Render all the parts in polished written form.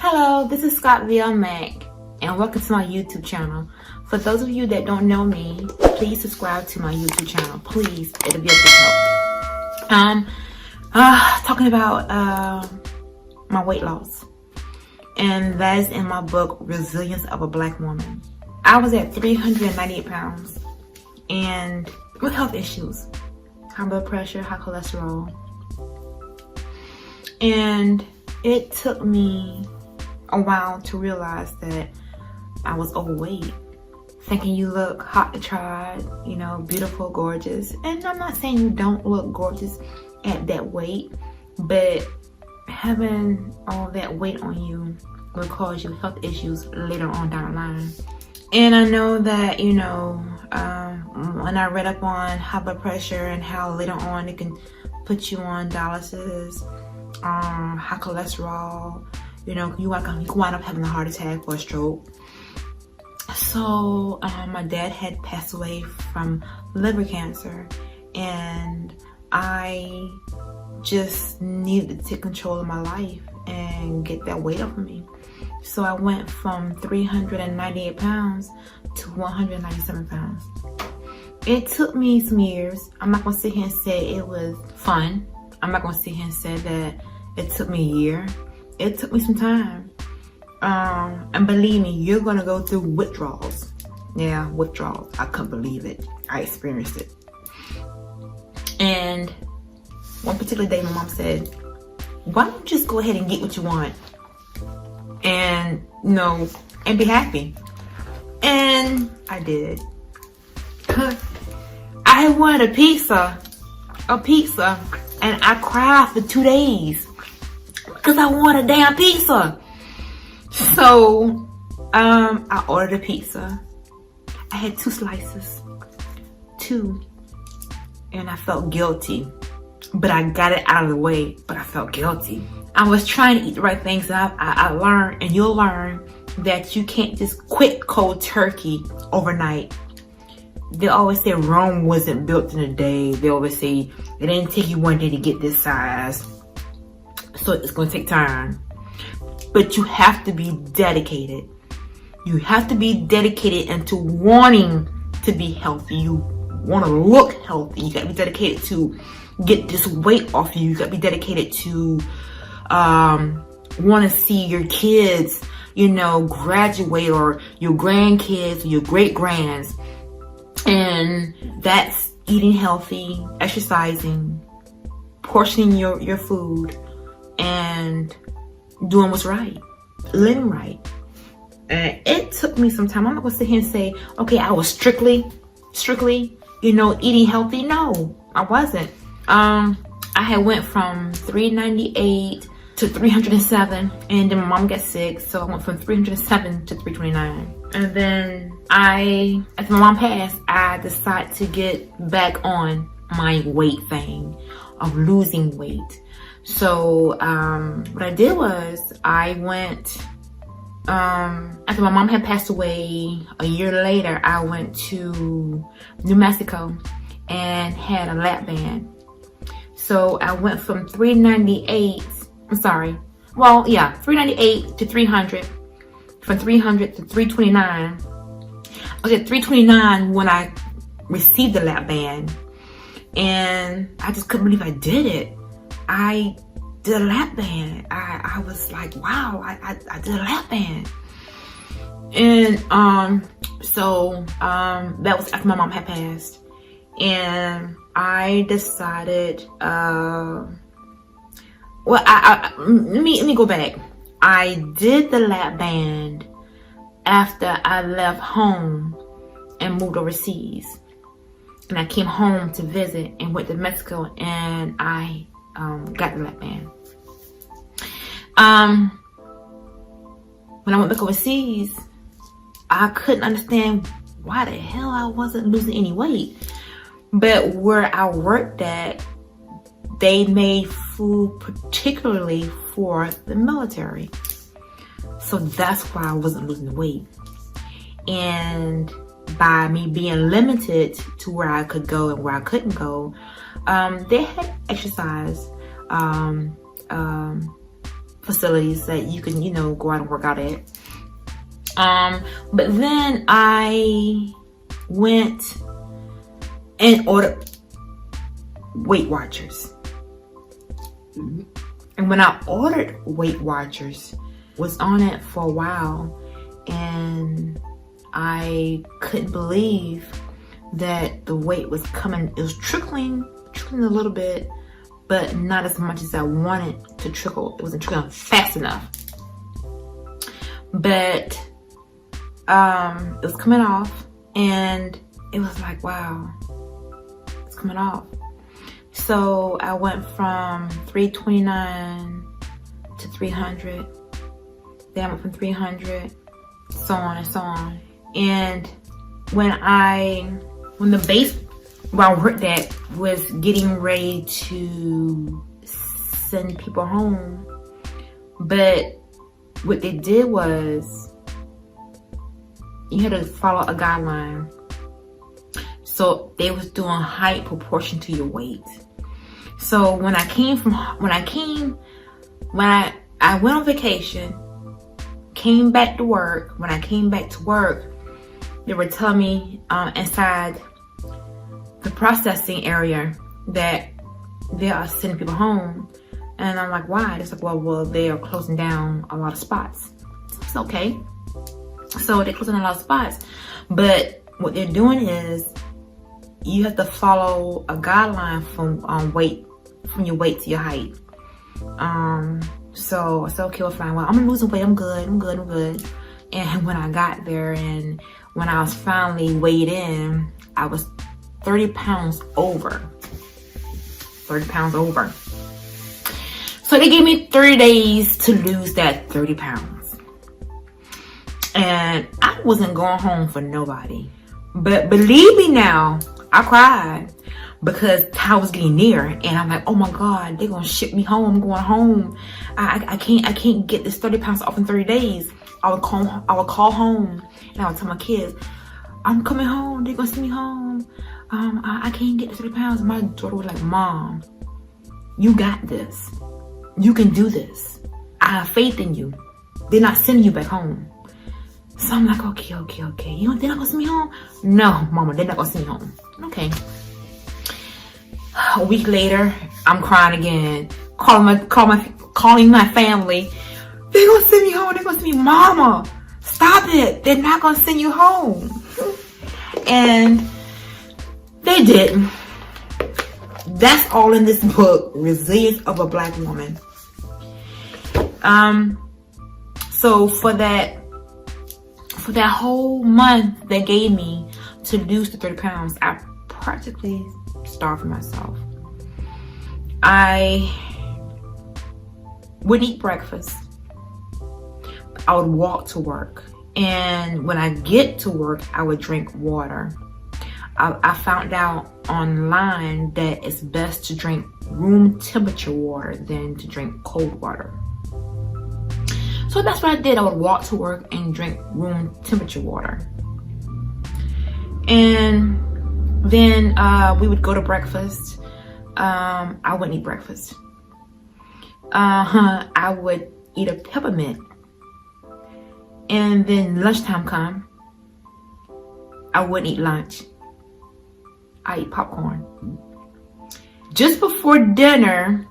Hello, this is Scott VL Mac, and welcome to my YouTube channel. For those of you that don't know me, please subscribe to my YouTube channel. Please, it'll be a big help. Talking about my weight loss, and that is in my book, Resilience of a Black Woman. I was at 398 pounds, and with health issues, high blood pressure, high cholesterol, and it took me a while to realize that I was overweight, thinking you look hot to try, you know, beautiful, gorgeous. And I'm not saying you don't look gorgeous at that weight, but having all that weight on you will cause you health issues later on down the line. And I know that, you know, when I read up on high blood pressure and how later on it can put you on dialysis, high cholesterol, you know, you can wind up having a heart attack or a stroke. So my dad had passed away from liver cancer, and I just needed to take control of my life and get that weight off of me. So I went from 398 pounds to 197 pounds. It took me some years. I'm not gonna sit here and say it was fun. I'm not gonna sit here and say that it took me a year. It took me some time. And believe me, you're gonna go through withdrawals. Yeah, withdrawals. I couldn't believe it. I experienced it. And one particular day, my mom said, why don't you just go ahead and get what you want? And, you know, and be happy. And I did. I wanted a pizza, and I cried for 2 days because I want a damn pizza. So, I ordered a pizza. I had 2 slices, and I felt guilty, but I got it out of the way, but I felt guilty. I was trying to eat the right things, and I learned, and you'll learn, that you can't just quit cold turkey overnight. They always say Rome wasn't built in a day. They always say it didn't take you one day to get this size. So it's going to take time. But you have to be dedicated. You have to be dedicated into wanting to be healthy. You want to look healthy. You got to be dedicated to get this weight off you. You got to be dedicated to want to see your kids, you know, graduate, or your grandkids or your great-grands. And that's eating healthy, exercising, portioning your food, and doing what's right, living right. And it took me some time. I'm not gonna sit here and say, okay, I was strictly, you know, eating healthy. No, I wasn't. I had went from 398 to 307, and then my mom got sick, so I went from 307 to 329. And then after my mom passed, I decided to get back on my weight thing of losing weight. So what I did was I went, after my mom had passed away a year later, I went to New Mexico and had a lap band. So I went from 398 to 300, from 300 to 329. I was at 329 when I received the lap band, and I just couldn't believe I did it. I did a lap band. I was like, wow, I did a lap band. And that was after my mom had passed. And I decided, let me go back. I did the lap band after I left home and moved overseas. And I came home to visit and went to Mexico, and I got the lap band. When I went back overseas, I couldn't understand why the hell I wasn't losing any weight. But where I worked at, they made food particularly for the military. So that's why I wasn't losing the weight. And by me being limited to where I could go and where I couldn't go, they had exercise facilities that you can, go out and work out at. But then I went and ordered Weight Watchers. And when I ordered Weight Watchers, was on it for a while, and I couldn't believe that the weight was coming. It was trickling a little bit, but not as much as I wanted to trickle. It wasn't trickling fast enough. But it was coming off, and it was like, wow, it's coming off. So I went from 329 to 300. Then I went from 300, so on and so on. And when the base where I worked at was getting ready to send people home, but what they did was you had to follow a guideline. So they was doing height proportion to your weight. So when I went on vacation, came back to work. When I came back to work, they were telling me inside the processing area that they are sending people home. And I'm like, why? It's like, well, they are closing down a lot of spots. It's okay. So they're closing a lot of spots. But what they're doing is you have to follow a guideline from your weight to your height. So I said, okay, well, fine. Well, I'm losing weight. I'm good. And when I got there and when I was finally weighed in, I was 30 pounds over. 30 pounds over. So they gave me 30 days to lose that 30 pounds. And I wasn't going home for nobody. But believe me now, I cried because time was getting near, and I'm like, oh my God, they're gonna ship me home. I'm going home. I can't get this 30 pounds off in 30 days. I would call home and I would tell my kids, I'm coming home. They're gonna send me home. I can't get the 30 pounds. My daughter was like, Mom, you got this. You can do this. I have faith in you. They're not sending you back home. So I'm like, okay. They're not gonna send me home? No, Mama, they're not gonna send me home. Okay. A week later, I'm crying again, calling my family. They're gonna send me home. They're gonna send me, Mama, stop it. They're not gonna send you home. And they didn't. That's all in this book, Resilience of a Black Woman. So for that whole month they gave me to lose the 30 pounds, I practically starved myself. I would eat breakfast. I would walk to work. And when I get to work, I would drink water. I found out online that it's best to drink room temperature water than to drink cold water. So that's what I did. I would walk to work and drink room temperature water. And then we would go to breakfast. I wouldn't eat breakfast. I would eat a peppermint. And then lunchtime come, I wouldn't eat lunch. I eat popcorn. Just before dinner,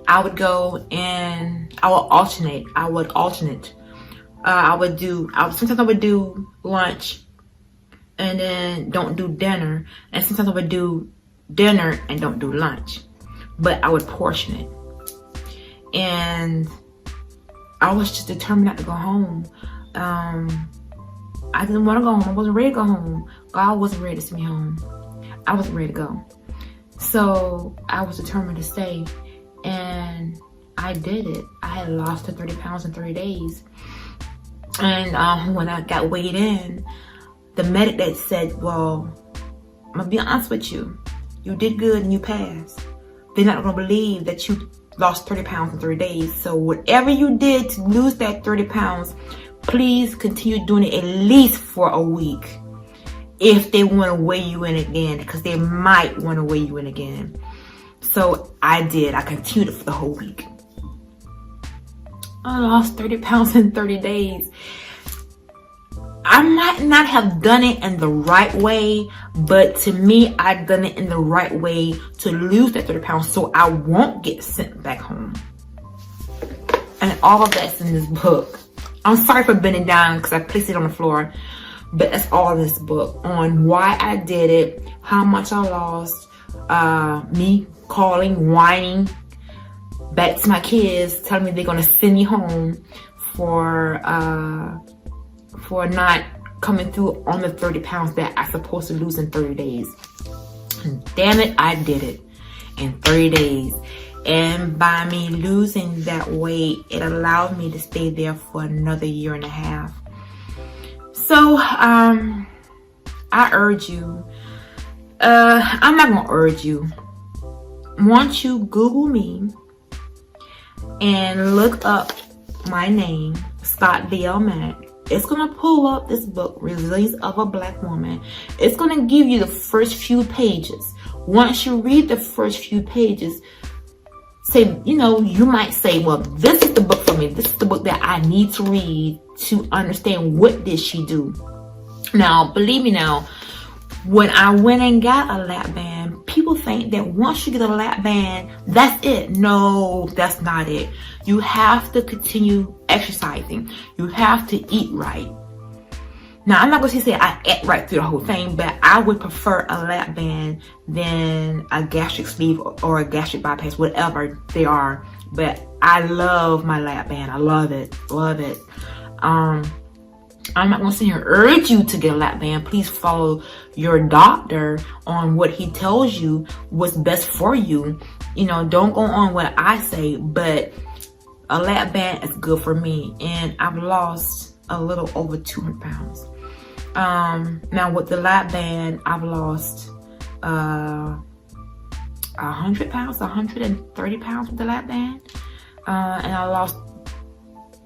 I would go and I would alternate. Sometimes I would do lunch and then don't do dinner. And sometimes I would do dinner and don't do lunch. But I would portion it. And I was just determined not to go home. I didn't want to go home. I wasn't ready to go home. God wasn't ready to send me home. I wasn't ready to go. So I was determined to stay. And I did it. I had lost the 30 pounds in 30 days. And when I got weighed in, the medic that said, well, I'm going to be honest with you. You did good and you passed. They're not going to believe that you lost 30 pounds in 30 days. So whatever you did to lose that 30 pounds, please continue doing it at least for a week. If they want to weigh you in again, because they might want to weigh you in again. So I did. I continued it for the whole week. I lost 30 pounds in 30 days. I might not have done it in the right way, but to me, I've done it in the right way to lose that 30 pounds so I won't get sent back home. And all of that's in this book. I'm sorry for bending down because I placed it on the floor, but that's all in this book on why I did it, how much I lost, me calling, whining back to my kids, telling me they're gonna send me home for not coming through on the 30 pounds that I'm supposed to lose in 30 days. And damn it, I did it in 30 days. And by me losing that weight, it allowed me to stay there for another 1.5 years. So, I urge you, I'm not gonna urge you. Once you Google me and look up my name, Scott B.L. Mack, it's gonna pull up this book, Resilience of a Black Woman. It's gonna give you the first few pages. Once you read the first few pages, say, you might say, well, this is the book for me. This is the book that I need to read to understand what did she do. Now, believe me now, when I went and got a lap band, people think that once you get a lap band, that's it. No, that's not it. You have to continue exercising. You have to eat right. Now, I'm not going to say I ate right through the whole thing, but I would prefer a lap band than a gastric sleeve or a gastric bypass, whatever they are. But I love my lap band. I love it. Love it. I'm not going to sit here and urge you to get a lap band. Please follow your doctor on what he tells you what's best for you. Don't go on what I say, but a lap band is good for me. And I've lost a little over 200 pounds. Now with the lap band, I've lost 100 pounds, 130 pounds with the lap band. And I lost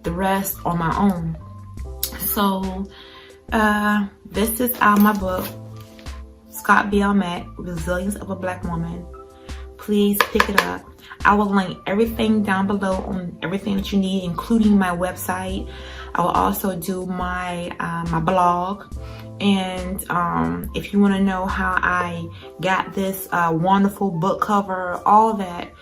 the rest on my own. So, this is out of my book, Scott B.L. Mack, Resilience of a Black Woman. Please pick it up. I will link everything down below on everything that you need, including my website. I will also do my my blog. And if you want to know how I got this wonderful book cover, all that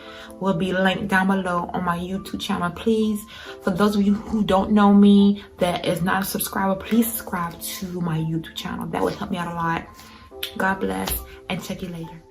will be linked down below on my YouTube channel. Please, for those of you who don't know me, that is not a subscriber, please subscribe to my YouTube channel. That would help me out a lot. God bless, and check you later.